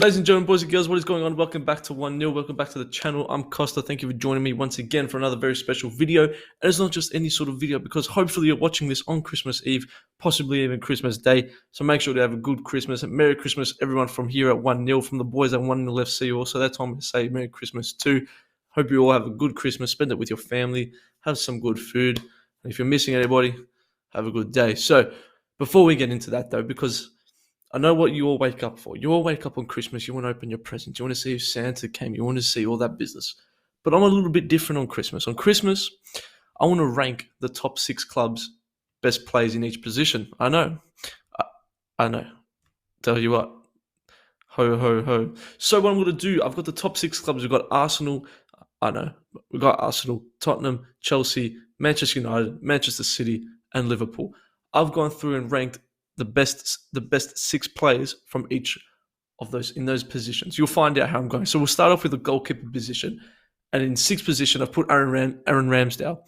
Ladies and gentlemen, boys and girls, what is going on? Welcome back to 1-0. Welcome back to the channel. I'm Costa. Thank you for joining me once again for another very special video. And it's not just any sort of video because hopefully you're watching this on Christmas Eve, possibly even Christmas Day. So make sure to have a good Christmas and Merry Christmas, everyone from here at 1-0, from the boys at 1-0 FC. Also, that's time to say Merry Christmas too. Hope you all have a good Christmas. Spend it with your family. Have some good food. And if you're missing anybody, have a good day. So before we get into that though, because I know what you all wake up for. You all wake up on Christmas. You want to open your presents. You want to see if Santa came. You want to see all that business. But I'm a little bit different on Christmas. On Christmas, I want to rank the top 6 clubs' best players in each position. I know. I know. Tell you what. Ho, ho, ho. So what I'm going to do, I've got the top 6 clubs. We've got Arsenal. I know. We've got Arsenal, Tottenham, Chelsea, Manchester United, Manchester City, and Liverpool. I've gone through and ranked the best 6 players from each of those in those positions. You'll find out how I'm going. So we'll start off with the goalkeeper position, and in 6th position I've put Aaron Ramsdale.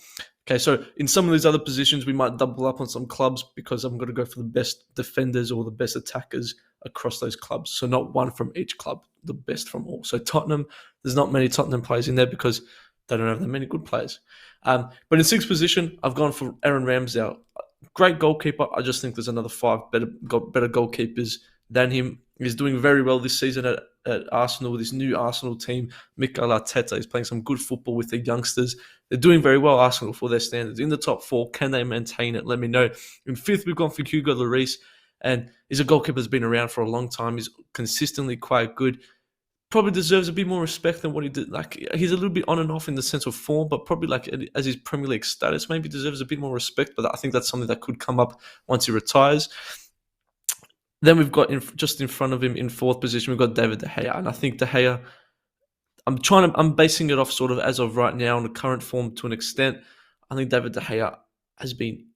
Okay, so in some of these other positions we might double up on some clubs because I'm going to go for the best defenders or the best attackers across those clubs. So not one from each club, the best from all. So Tottenham, there's not many Tottenham players in there because they don't have that many good players. But in 6th position I've gone for Aaron Ramsdale. Great goalkeeper. I just think there's another 5 better goalkeepers than him. He's doing very well this season at Arsenal with his new Arsenal team. Mikel Arteta is playing some good football with the youngsters. They're doing very well, Arsenal, for their standards. In the top 4, can they maintain it? Let me know. In 5th, we've gone for Hugo Laurice, and he's a goalkeeper that's been around for a long time. He's consistently quite good. Probably deserves a bit more respect than what he did. Like, he's a little bit on and off in the sense of form, but probably like as his Premier League status, maybe deserves a bit more respect. But I think that's something that could come up once he retires. Then we've got just in front of him in 4th position, we've got David De Gea, and I think De Gea, I'm basing it off sort of as of right now on the current form to an extent. I think David De Gea has been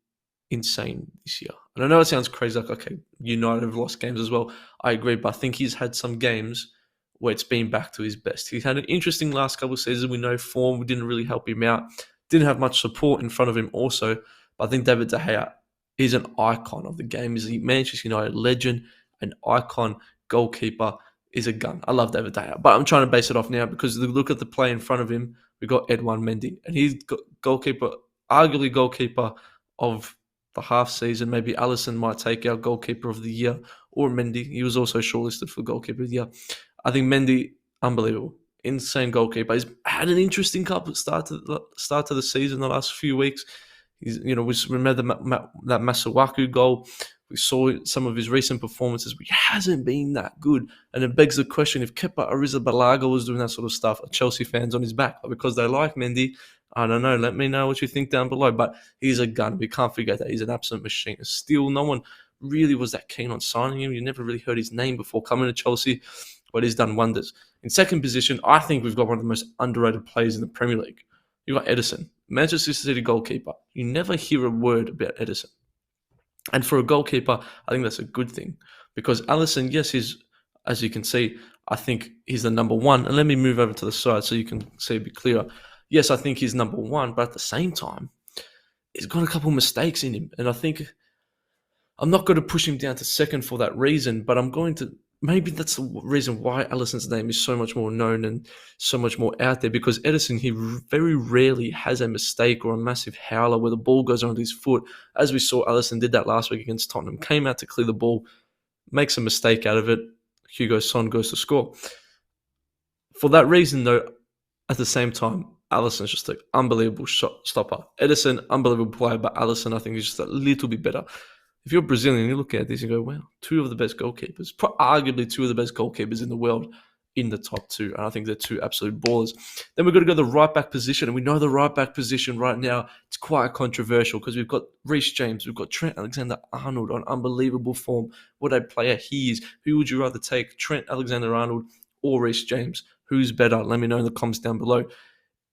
insane this year. And I know it sounds crazy, like, okay, United have lost games as well. I agree, but I think he's had some games where it's been back to his best. He's had an interesting last couple of seasons. We know form didn't really help him out. Didn't have much support in front of him also. But I think David De Gea is an icon of the game. He's a Manchester United legend, an icon, goalkeeper, is a gun. I love David De Gea. But I'm trying to base it off now because look at the play in front of him. We've got Edouard Mendy. And he's goalkeeper, arguably goalkeeper of the half season. Maybe Edison might take our goalkeeper of the year, or Mendy. He was also shortlisted for goalkeeper of the year. I think Mendy, unbelievable, insane goalkeeper. He's had an interesting couple start to the season the last few weeks. He's, we remember that Masuaku goal. We saw some of his recent performances, but he hasn't been that good. And it begs the question, if Kepa Arrizabalaga was doing that sort of stuff, are Chelsea fans on his back? But because they like Mendy, I don't know. Let me know what you think down below. But he's a gun. We can't forget that. He's an absolute machine. Still, no one really was that keen on signing him. You never really heard his name before coming to Chelsea, but he's done wonders. In 2nd position, I think we've got one of the most underrated players in the Premier League. You've got Edison, Manchester City goalkeeper. You never hear a word about Edison. And for a goalkeeper, I think that's a good thing. Because Alisson, yes, he's, as you can see, I think he's the number 1. And let me move over to the side so you can see a bit clearer. Yes, I think he's number 1, but at the same time, he's got a couple of mistakes in him. And I think I'm not going to push him down to 2nd for that reason, but I'm going to, maybe that's the reason why Alisson's name is so much more known and so much more out there, because Edison, he very rarely has a mistake or a massive howler where the ball goes onto his foot. As we saw, Alisson did that last week against Tottenham, came out to clear the ball, makes a mistake out of it. Hugo Son goes to score. For that reason, though, at the same time, Alisson's just an unbelievable shot stopper. Edison, unbelievable player, but Alisson, I think, is just a little bit better. If you're Brazilian, you look at this and go, wow, 2 of the best goalkeepers, arguably 2 of the best goalkeepers in the world in the top 2. And I think they're 2 absolute ballers. Then we've got to go to the right-back position. And we know the right-back position right now, it's quite controversial because we've got Reece James, we've got Trent Alexander-Arnold on unbelievable form. What a player he is. Who would you rather take, Trent Alexander-Arnold or Reece James? Who's better? Let me know in the comments down below.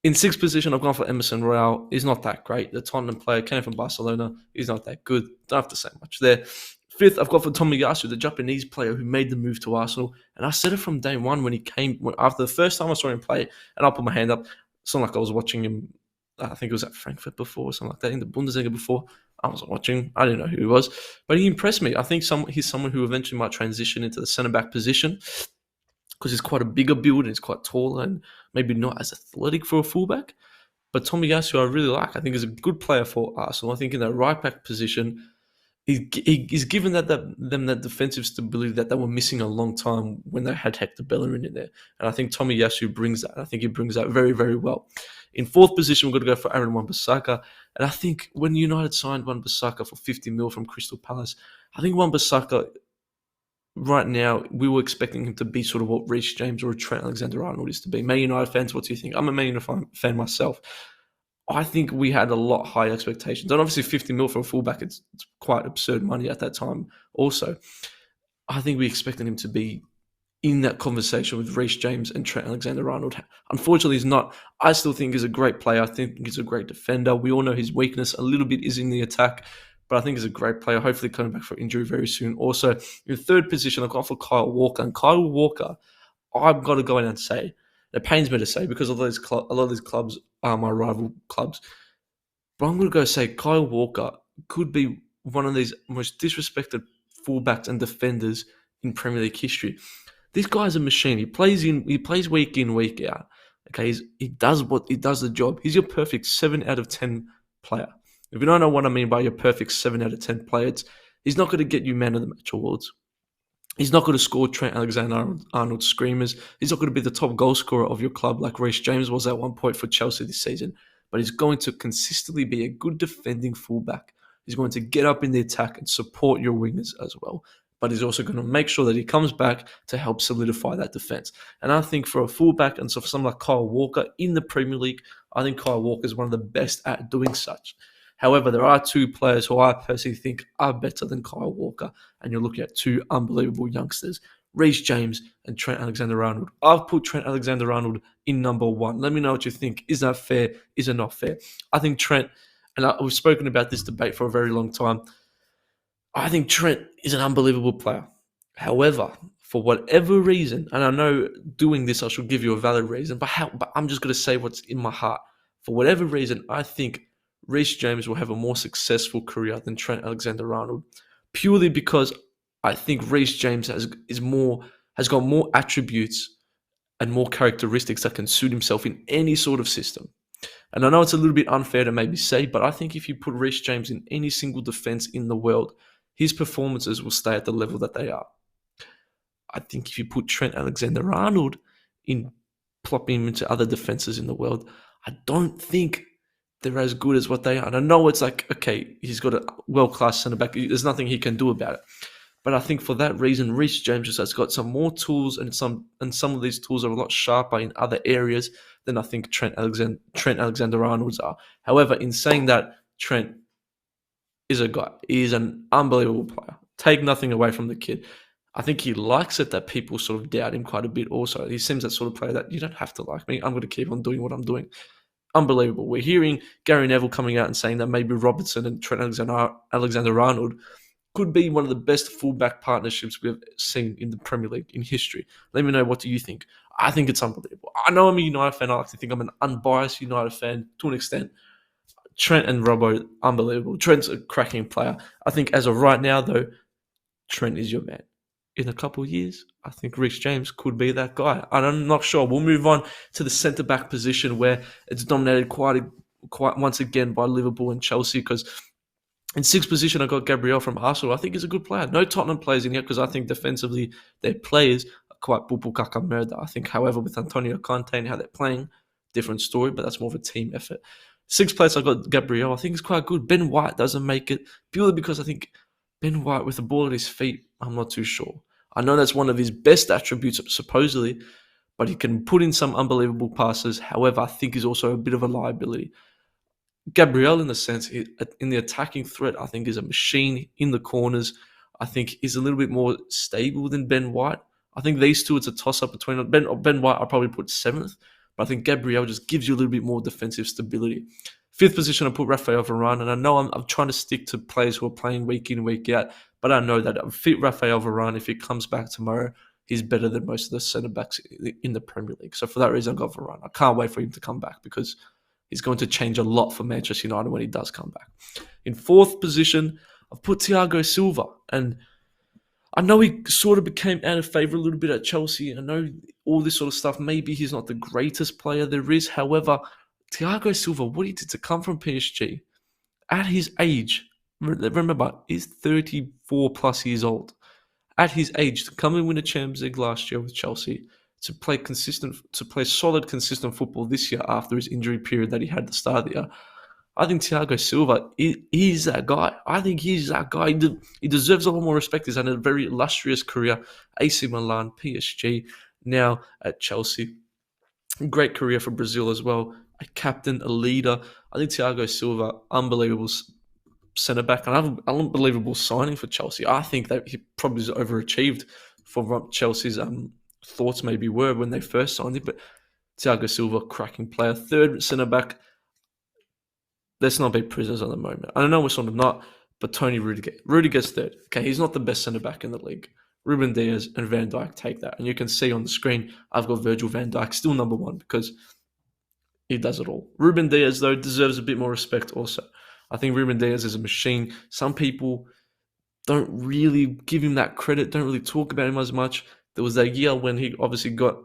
In 6th position, I've gone for Emerson Royal. He's not that great. The Tottenham player came from Barcelona. He's not that good. Don't have to say much there. 5th, I've got for Tomiyasu, the Japanese player who made the move to Arsenal. And I said it from day one when he came, after the first time I saw him play, and I'll put my hand up. It's not like I was watching him, I think it was at Frankfurt before or something like that, in the Bundesliga before. I wasn't watching. I didn't know who he was. But he impressed me. I think he's someone who eventually might transition into the centre-back position. because he's quite a bigger build and he's quite taller and maybe not as athletic for a fullback. But Tomiyasu, I really like. I think he's a good player for Arsenal. I think in that right back position, he's given them that defensive stability that they were missing a long time when they had Hector Bellerin in there. And I think Tomiyasu brings that. I think he brings that very, very well. In fourth position, we're going to go for Aaron Wan-Bissaka. And I think when United signed Wan-Bissaka for 50 mil from Crystal Palace, I think Wan-Bissaka, right now, we were expecting him to be sort of what Reece James or Trent Alexander-Arnold is to be. Man United fans, what do you think? I'm a Man United fan myself. I think we had a lot higher expectations. And obviously 50 mil for a fullback, it's quite absurd money at that time also. I think we expected him to be in that conversation with Reece James and Trent Alexander-Arnold. Unfortunately, he's not. I still think he's a great player. I think he's a great defender. We all know his weakness a little bit is in the attack, but I think he's a great player, hopefully coming back for injury very soon. Also, in third position, I've gone for Kyle Walker. And Kyle Walker, I've got to go in and say, it pains me to say because a lot of these clubs are my rival clubs, but I'm going to go say Kyle Walker could be one of these most disrespected fullbacks and defenders in Premier League history. This guy's a machine. He plays week in, week out. Okay, he does the job. He's your perfect 7 out of 10 player. If you don't know what I mean by your perfect 7 out of 10 player, he's not going to get you Man of the Match awards. He's not going to score Trent Alexander-Arnold screamers. He's not going to be the top goal scorer of your club like Reece James was at one point for Chelsea this season. But he's going to consistently be a good defending fullback. He's going to get up in the attack and support your wingers as well. But he's also going to make sure that he comes back to help solidify that defense. And I think for a fullback and so for someone like Kyle Walker in the Premier League, I think Kyle Walker is one of the best at doing such. However, there are two players who I personally think are better than Kyle Walker, and you're looking at two unbelievable youngsters, Reece James and Trent Alexander-Arnold. I've put Trent Alexander-Arnold in number 1. Let me know what you think. Is that fair? Is it not fair? I think Trent, and we've spoken about this debate for a very long time, I think Trent is an unbelievable player. However, for whatever reason, and I know doing this I should give you a valid reason, but I'm just going to say what's in my heart. For whatever reason, I think Reece James will have a more successful career than Trent Alexander-Arnold, purely because I think Reece James has got more attributes and more characteristics that can suit himself in any sort of system. And I know it's a little bit unfair to maybe say, but I think if you put Reece James in any single defense in the world, his performances will stay at the level that they are. I think if you put Trent Alexander-Arnold plopping him into other defenses in the world, I don't think they're as good as what they are. And I know it's like, okay, he's got a world-class centre-back. There's nothing he can do about it. But I think for that reason, Reece James just has got some more tools, and some of these tools are a lot sharper in other areas than I think Trent Alexander-Arnold's are. However, in saying that, Trent is a guy. He is an unbelievable player. Take nothing away from the kid. I think he likes it that people sort of doubt him quite a bit also. He seems that sort of player that you don't have to like me. I'm going to keep on doing what I'm doing. Unbelievable. We're hearing Gary Neville coming out and saying that maybe Robertson and Trent Alexander-Arnold could be one of the best fullback partnerships we've seen in the Premier League in history. Let me know, what do you think? I think it's unbelievable. I know I'm a United fan. I like to think I'm an unbiased United fan to an extent. Trent and Robbo, unbelievable. Trent's a cracking player. I think as of right now, though, Trent is your man. In a couple of years, I think Reece James could be that guy. And I'm not sure. We'll move on to the centre-back position where it's dominated quite once again by Liverpool and Chelsea, because in sixth position, I got Gabriel from Arsenal. I think he's a good player. No Tottenham players in here because I think defensively their players are quite bupukaka murder. I think, however, with Antonio Conte and how they're playing, different story, but that's more of a team effort. Sixth place, I got Gabriel. I think he's quite good. Ben White doesn't make it purely because I think Ben White with the ball at his feet, I'm not too sure. I know that's one of his best attributes, supposedly, but he can put in some unbelievable passes. However, I think he's also a bit of a liability. Gabriel, in the sense, in the attacking threat, I think is a machine in the corners. I think he's a little bit more stable than Ben White. I think these two, it's a toss-up between Ben White. I'll probably put 7th, but I think Gabriel just gives you a little bit more defensive stability. Fifth position, I put Rafael Varan, and I know I'm trying to stick to players who are playing week in, week out, but I know that fit Rafael Varan, if he comes back tomorrow, he's better than most of the centre-backs in the Premier League. So for that reason, I got Varan. I can't wait for him to come back because he's going to change a lot for Manchester United when he does come back. In fourth position, I've put Thiago Silva, and I know he sort of became out of favour a little bit at Chelsea. I know all this sort of stuff. Maybe he's not the greatest player there is. However, Thiago Silva, what he did to come from PSG at his age, remember, he's 34 plus years old. At his age, to come and win a Champions League last year with Chelsea, to play solid, consistent football this year after his injury period that he had at the start of the year. I think Thiago Silva is that guy. I think he's that guy. He deserves a lot more respect. He's had a very illustrious career. AC Milan, PSG, now at Chelsea. Great career for Brazil as well. A captain, a leader. I think Thiago Silva, unbelievable centre-back, an unbelievable signing for Chelsea. I think that he probably overachieved for what Chelsea's thoughts maybe were when they first signed him. But Thiago Silva, cracking player. Third centre-back. Let's not be prisoners at the moment. I know we're sort of not, but Tony Rudiger. Rudiger's third. Okay, he's not the best centre-back in the league. Ruben Dias and Van Dijk take that. And you can see on the screen, I've got Virgil van Dijk still number one because he does it all. Ruben Dias, though, deserves a bit more respect also. I think Ruben Dias is a machine. Some people don't really give him that credit, don't really talk about him as much. There was that year when he obviously got,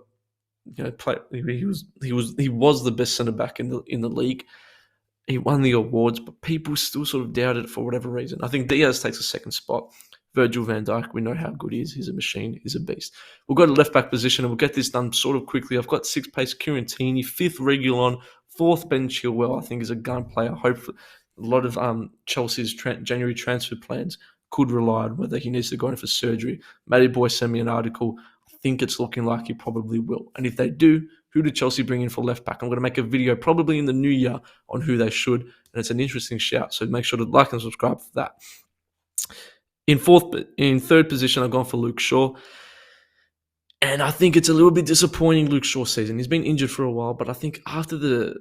he was the best centre-back in the league. He won the awards, but people still sort of doubted it for whatever reason. I think Diaz takes a second spot. Virgil van Dijk, we know how good he is. He's a machine. He's a beast. We'll go to left-back position, and we'll get this done sort of quickly. I've got sixth place Curentini, fifth Reguilon, fourth Ben Chilwell, I think is a gun player. Hopefully, a lot of Chelsea's January transfer plans could rely on whether he needs to go in for surgery. Matty Boy sent me an article. I think it's looking like he probably will. And if they do, who did Chelsea bring in for left back? I'm going to make a video probably in the new year on who they should. And it's an interesting shout. So make sure to like and subscribe for that. In third position, I've gone for Luke Shaw. And I think it's a little bit disappointing, Luke Shaw's season. He's been injured for a while, but I think after the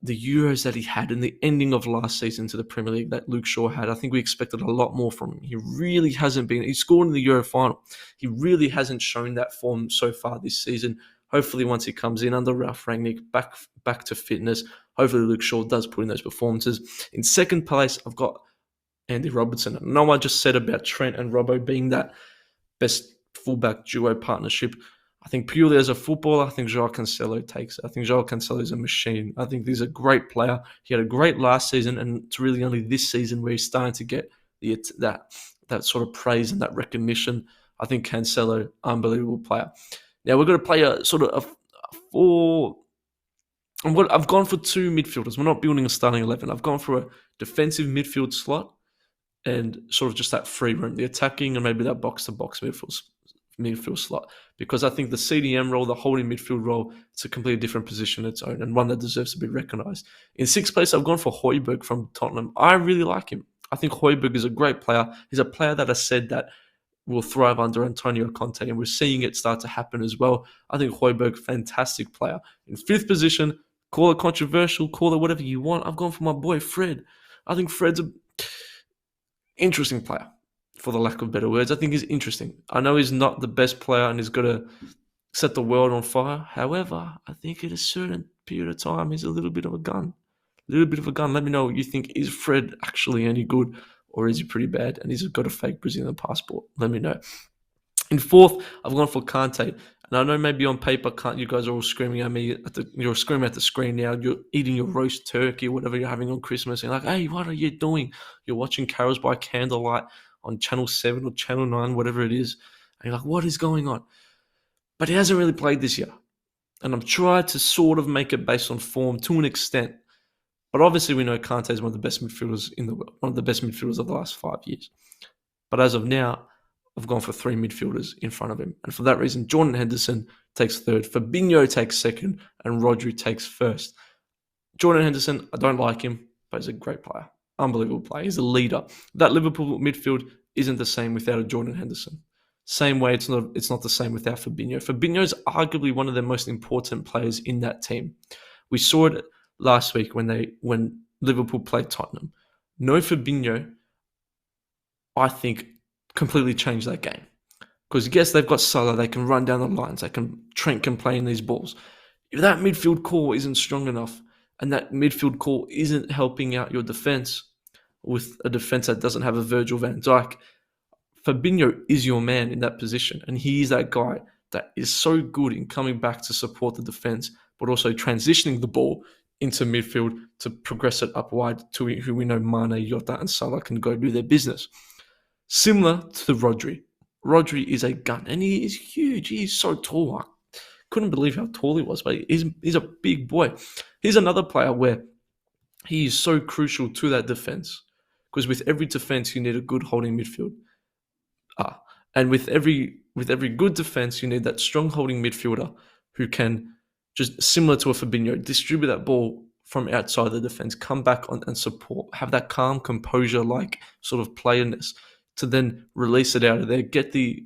Euros that he had and the ending of last season to the Premier League that Luke Shaw had, I think we expected a lot more from him. He really hasn't been. He scored in the Euro final. He really hasn't shown that form so far this season. Hopefully, once he comes in under Ralph Rangnick, back to fitness, hopefully Luke Shaw does put in those performances. In second place, I've got Andy Robertson. I know I just said about Trent and Robbo being that best fullback duo partnership. I think purely as a footballer, I think João Cancelo takes it. I think João Cancelo is a machine. I think he's a great player. He had a great last season, and it's really only this season where he's starting to get that sort of praise and that recognition. I think Cancelo, unbelievable player. Now, we're going to play a sort of a four. I've gone for two midfielders. We're not building a starting 11. I've gone for a defensive midfield slot and sort of just that free room, the attacking and maybe that box-to-box midfield slot. Because I think the CDM role, the holding midfield role, it's a completely different position on its own and one that deserves to be recognised. In sixth place, I've gone for Hoiberg from Tottenham. I really like him. I think Hoiberg is a great player. He's a player that I said that will thrive under Antonio Conte, and we're seeing it start to happen as well. I think Hoiberg, fantastic player. In fifth position, call it controversial, call it whatever you want. I've gone for my boy Fred. I think Fred's an interesting player, for the lack of better words. I think he's interesting. I know he's not the best player and he's got to set the world on fire. However, I think at a certain period of time, he's a little bit of a gun. Let me know what you think. Is Fred actually any good? Or is he pretty bad? And he's got a fake Brazilian passport. Let me know. In fourth, I've gone for Kante. And I know maybe on paper, you guys are all screaming at me. You're screaming at the screen now. You're eating your roast turkey, whatever you're having on Christmas. And you're like, hey, what are you doing? You're watching Carols by Candlelight on Channel 7 or Channel 9, whatever it is. And you're like, what is going on? But he hasn't really played this year. And I've tried to sort of make it based on form to an extent. But obviously, we know Kante is one of the best midfielders in the world, one of the best midfielders of the last 5 years. But as of now, I've gone for three midfielders in front of him. And for that reason, Jordan Henderson takes third, Fabinho takes second, and Rodri takes first. Jordan Henderson, I don't like him, but he's a great player. Unbelievable player. He's a leader. That Liverpool midfield isn't the same without a Jordan Henderson. Same way, it's not the same without Fabinho. Fabinho is arguably one of the most important players in that team. We saw it last week when Liverpool played Tottenham. No Fabinho, I think, completely changed that game. Because yes, they've got Salah, they can run down the lines, Trent can play in these balls. If that midfield core isn't strong enough, and that midfield core isn't helping out your defence with a defence that doesn't have a Virgil van Dijk, Fabinho is your man in that position, and he is that guy that is so good in coming back to support the defense, but also transitioning the ball into midfield to progress it up wide to who we know Mane, Jota, and Salah can go do their business. Similar to Rodri. Rodri is a gun, and he is huge. He is so tall. I couldn't believe how tall he was, but he's a big boy. He's another player where he is so crucial to that defense, because with every defense, you need a good holding midfield. And with every good defense, you need that strong holding midfielder who can, just similar to a Fabinho, distribute that ball from outside the defense, come back on and support, have that calm composure, like sort of playerness, to then release it out of there, get the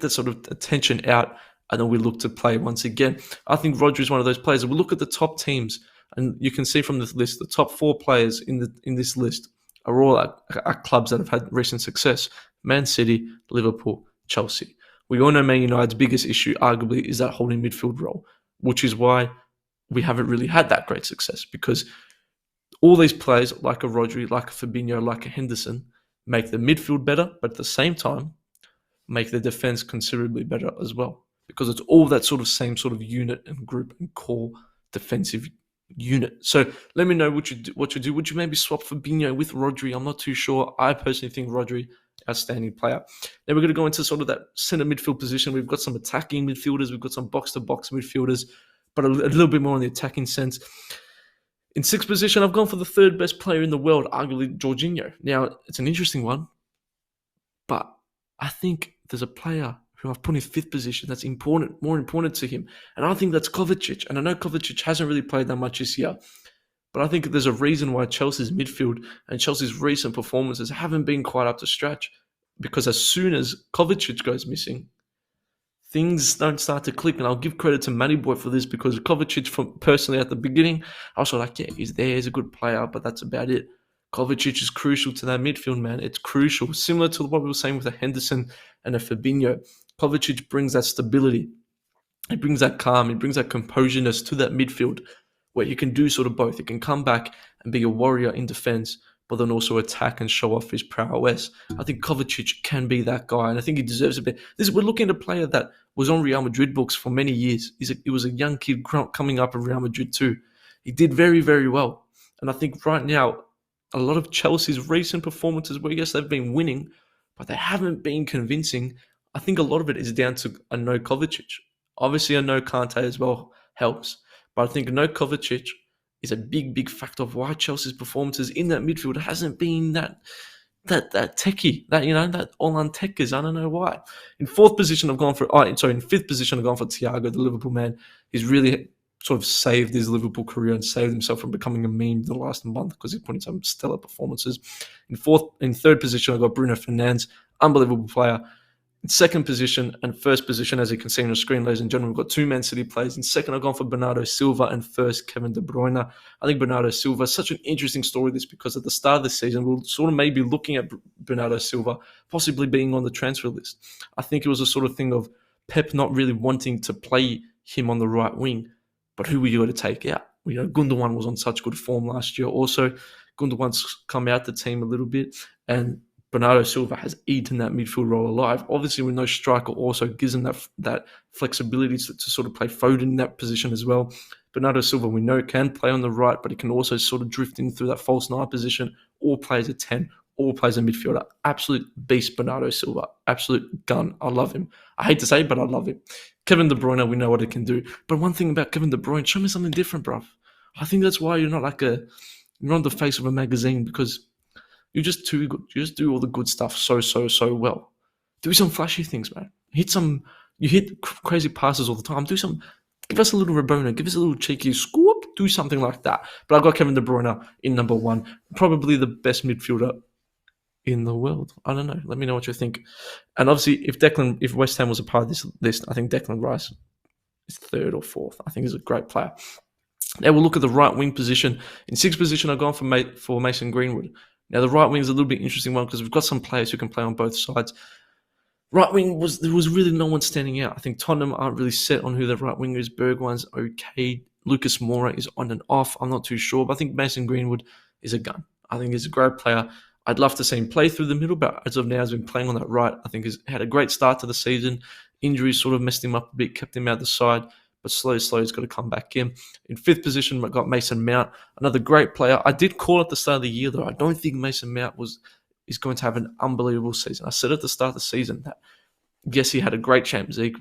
sort of attention out, and then we look to play once again. I think Rodri is one of those players. We look at the top teams, and you can see from this list, the top 4 players in this list are all at clubs that have had recent success: Man City, Liverpool, Chelsea. We all know Man United's biggest issue, arguably, is that holding midfield role, which is why we haven't really had that great success, because all these players, like a Rodri, like a Fabinho, like a Henderson, make the midfield better, but at the same time, make the defense considerably better as well, because it's all that sort of same sort of unit and group and core defensive unit. So let me know what you do. Would you maybe swap Fabinho with Rodri? I'm not too sure. I personally think Rodri, outstanding player. Then we're going to go into sort of that centre midfield position. We've got some attacking midfielders. We've got some box-to-box midfielders, but a little bit more on the attacking sense. In 6th position, I've gone for the 3rd best player in the world, arguably Jorginho. Now, it's an interesting one, but I think there's a player who I've put in 5th position that's more important to him, and I think that's Kovacic. And I know Kovacic hasn't really played that much this year, but I think there's a reason why Chelsea's midfield and Chelsea's recent performances haven't been quite up to scratch, because as soon as Kovacic goes missing, things don't start to click. And I'll give credit to Matty Boy for this, because Kovacic, personally at the beginning, I was like, yeah, he's there, he's a good player, but that's about it. Kovacic is crucial to that midfield, man. It's crucial. Similar to what we were saying with a Henderson and a Fabinho, Kovacic brings that stability. He brings that calm. He brings that composureness to that midfield, where he can do sort of both. He can come back and be a warrior in defense, but then also attack and show off his prowess. I think Kovacic can be that guy, and I think he deserves a bit. We're looking at a player that was on Real Madrid books for many years. He was a young kid coming up at Real Madrid too. He did very, very well. And I think right now, a lot of Chelsea's recent performances, where yes, they've been winning, but they haven't been convincing. I think a lot of it is down to a no Kovacic. Obviously, a no Kante as well helps, but I think no Kovacic is a big, big factor of why Chelsea's performances in that midfield hasn't been that techie, that all-on techers. I don't know why. In 5th position, I've gone for Thiago, the Liverpool man. He's really sort of saved his Liverpool career and saved himself from becoming a meme the last month, because he's put in some stellar performances. In 3rd position, I've got Bruno Fernandes, unbelievable player. In 2nd position and 1st position, as you can see on the screen, ladies and gentlemen, we've got 2 Man City players. In 2nd, I've gone for Bernardo Silva, and 1st, Kevin De Bruyne. I think Bernardo Silva is such an interesting story, because at the start of the season, we'll sort of maybe looking at Bernardo Silva possibly being on the transfer list. I think it was a sort of thing of Pep not really wanting to play him on the right wing, but who were you going to take out? Gundogan was on such good form last year. Also, Gundogan's come out the team a little bit, and Bernardo Silva has eaten that midfield role alive. Obviously, we know striker also gives him that flexibility to sort of play Foden in that position as well. Bernardo Silva, we know, can play on the right, but he can also sort of drift in through that false 9 position, or plays a 10, or plays a midfielder. Absolute beast, Bernardo Silva. Absolute gun. I love him. I hate to say it, but I love him. Kevin De Bruyne, we know what he can do. But one thing about Kevin De Bruyne, show me something different, bruv. I think that's why you're not you're on the face of a magazine, because you're just too good. You just do all the good stuff so well. Do some flashy things, man. You hit crazy passes all the time. Give us a little Rabona. Give us a little cheeky scoop. Do something like that. But I've got Kevin De Bruyne in number 1. Probably the best midfielder in the world. I don't know. Let me know what you think. And obviously, if West Ham was a part of this list, I think Declan Rice is 3rd or 4th. I think he's a great player. Now we'll look at the right wing position. In 6th position, I've gone for Mason Greenwood. Now, the right wing is a little bit interesting one, because we've got some players who can play on both sides. Right wing, there was really no one standing out. I think Tottenham aren't really set on who their right winger is. Bergwijn's okay. Lucas Moura is on and off. I'm not too sure, but I think Mason Greenwood is a gun. I think he's a great player. I'd love to see him play through the middle, but as of now, he's been playing on that right. I think he's had a great start to the season. Injuries sort of messed him up a bit, kept him out the side, but slowly he's got to come back in. In fifth position, we've got Mason Mount, another great player. I did call at the start of the year, though. I don't think Mason Mount is going to have an unbelievable season. I said at the start of the season that, yes, he had a great Champions League,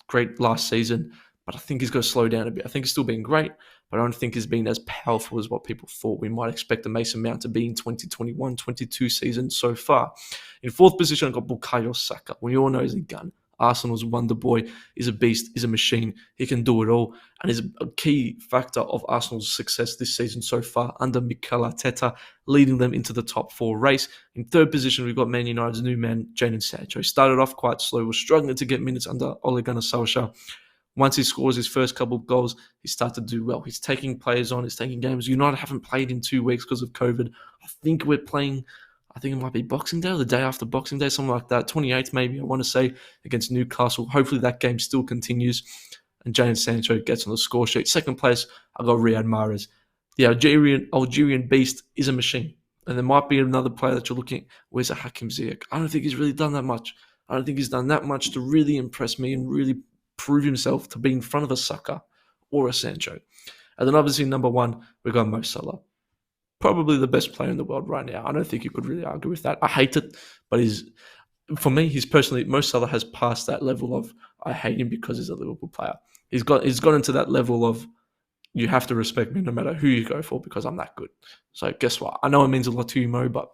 great last season, but I think he's going to slow down a bit. I think he's still been great, but I don't think he's been as powerful as what people thought we might expect the Mason Mount to be in 2021-22 season so far. In fourth position, I've got Bukayo Saka. We all know he's a gun. Arsenal's wonder boy, is a beast, is a machine. He can do it all, and is a key factor of Arsenal's success this season so far under Mikel Arteta, leading them into the top four race. In third position, we've got Man United's new man, Jadon Sancho. He started off quite slow, was struggling to get minutes under Ole Gunnar Solskjaer. Once he scores his first couple of goals, he started to do well. He's taking players on, he's taking games. United haven't played in 2 weeks because of COVID. I think it might be Boxing Day or the day after Boxing Day, something like that. 28th maybe, I want to say, against Newcastle. Hopefully that game still continues and Jadon Sancho gets on the score sheet. Second place, I've got Riyad Mahrez. The Algerian beast is a machine. And there might be another player that you're looking at. Where's a Hakim Ziyech? I don't think he's really done that much. I don't think he's done that much to really impress me and really prove himself to be in front of a Saka or a Sancho. And then obviously number one, we've got Mo Salah. Probably the best player in the world right now. I don't think you could really argue with that. I hate it, but for me, Mo Salah has passed that level of I hate him because he's a Liverpool player. He's got into that level of you have to respect me no matter who you go for because I'm that good. So guess what? I know it means a lot to you, Mo, but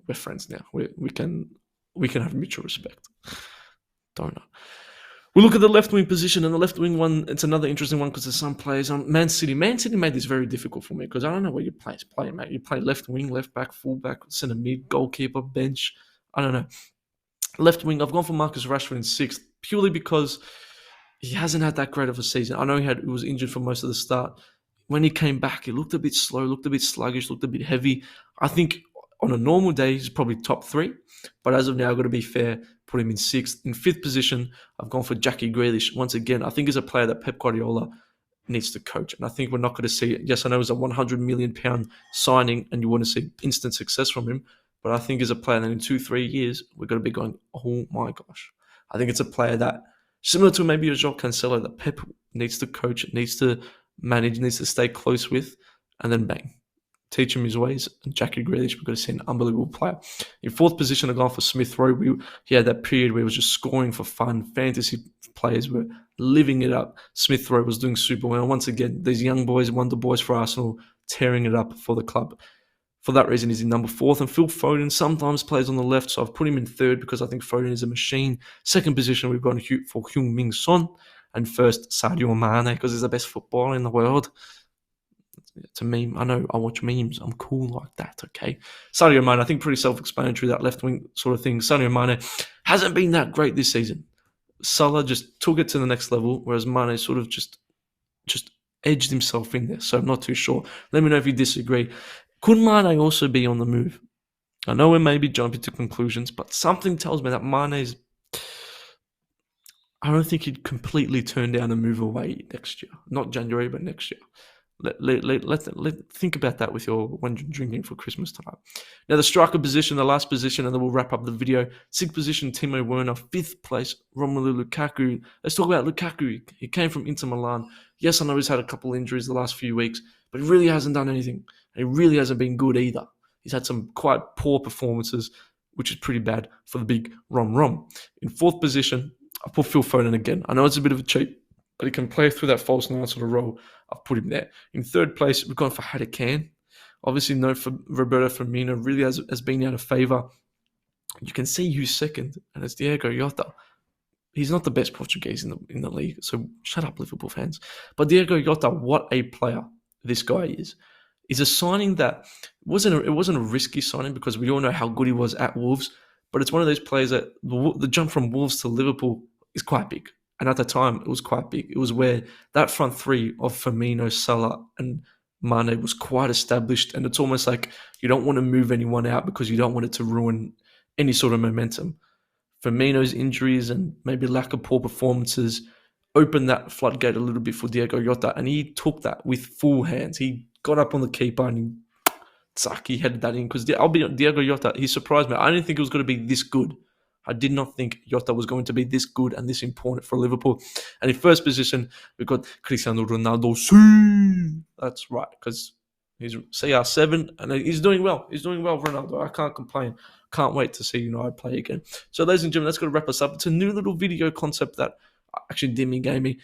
we're friends now. We can have mutual respect. Don't know. We look at the left wing position, and the left wing one, it's another interesting one because there's some players on Man City. Man City made this very difficult for me because I don't know where your players play, mate. You play left wing, left back, full back, centre mid, goalkeeper, bench. I don't know. Left wing, I've gone for Marcus Rashford in sixth purely because he hasn't had that great of a season. I know he was injured for most of the start. When he came back, he looked a bit slow, looked a bit sluggish, looked a bit heavy. I think on a normal day, he's probably top 3. But as of now, I've got to be fair, put him in 6th. In 5th position, I've gone for Jackie Grealish. Once again, I think he's a player that Pep Guardiola needs to coach. And I think we're not going to see it. Yes, I know it's a £100 million signing and you want to see instant success from him. But I think as a player that in 2-3 years, we're going to be going, oh my gosh. I think it's a player that, similar to maybe a João Cancelo, that Pep needs to coach, needs to manage, needs to stay close with, and then bang. Teach him his ways. And Jackie Grealish, we're going to see an unbelievable player. In 4th position, I've gone for Smith Rowe. He had that period where he was just scoring for fun. Fantasy players were living it up. Smith Rowe was doing super well. Once again, these young boys, wonder boys for Arsenal, tearing it up for the club. For that reason, he's in number 4th. And Phil Foden sometimes plays on the left, so I've put him in 3rd because I think Foden is a machine. 2nd position, we've gone for Heung-min Son. And 1st, Sadio Mane, because he's the best footballer in the world. It's a meme. I know, I watch memes. I'm cool like that, okay? Sadio Mane, I think pretty self-explanatory, that left-wing sort of thing. Sadio Mane hasn't been that great this season. Salah just took it to the next level, whereas Mane sort of just edged himself in there, so I'm not too sure. Let me know if you disagree. Could Mane also be on the move? I know we may be jumping to conclusions, but something tells me that Mane's... I don't think he'd completely turn down and move away next year. Not January, but next year. Let's think about that when you're drinking for Christmas time. Now, the striker position, the last position, and then we'll wrap up the video. 6th position, Timo Werner. 5th place, Romelu Lukaku. Let's talk about Lukaku. He came from Inter Milan. Yes, I know he's had a couple injuries the last few weeks, but he really hasn't done anything. He really hasn't been good either. He's had some quite poor performances, which is pretty bad for the big Rom. In 4th position, I put Phil Foden again. I know it's a bit of a cheat, but he can play through that false nine sort of role. I've put him there. In 3rd place, we've gone for Harry Kane. Obviously, no for Roberto Firmino. Really has been out of favour. You can see who's 2nd, and it's Diego Jota. He's not the best Portuguese in the league, so shut up, Liverpool fans. But Diego Jota, what a player this guy is. He's a signing that it wasn't a risky signing because we all know how good he was at Wolves, but it's one of those players that the jump from Wolves to Liverpool is quite big. And at the time, it was quite big. It was where that front three of Firmino, Salah, and Mane was quite established. And it's almost like you don't want to move anyone out because you don't want it to ruin any sort of momentum. Firmino's injuries and maybe lack of poor performances opened that floodgate a little bit for Diego Jota. And he took that with full hands. He got up on the keeper and he headed that in. Because Diego Jota, he surprised me. I didn't think it was going to be this good. I did not think Jota was going to be this good and this important for Liverpool. And in first position, we've got Cristiano Ronaldo. That's right, because he's CR7 and he's doing well. He's doing well, Ronaldo. I can't complain. Can't wait to see United play again. So, ladies and gentlemen, that's going to wrap us up. It's a new little video concept that actually Dimmy gave me.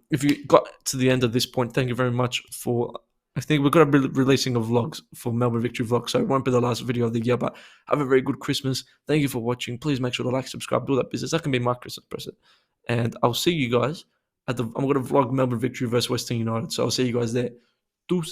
If you got to the end of this point, thank you very much for... I think we're going to be releasing a vlogs for Melbourne Victory Vlog, so it won't be the last video of the year, but have a very good Christmas. Thank you for watching. Please make sure to like, subscribe, do all that business. That can be my Christmas present. And I'll see you guys at I'm going to vlog Melbourne Victory versus Western United, so I'll see you guys there. Deuces.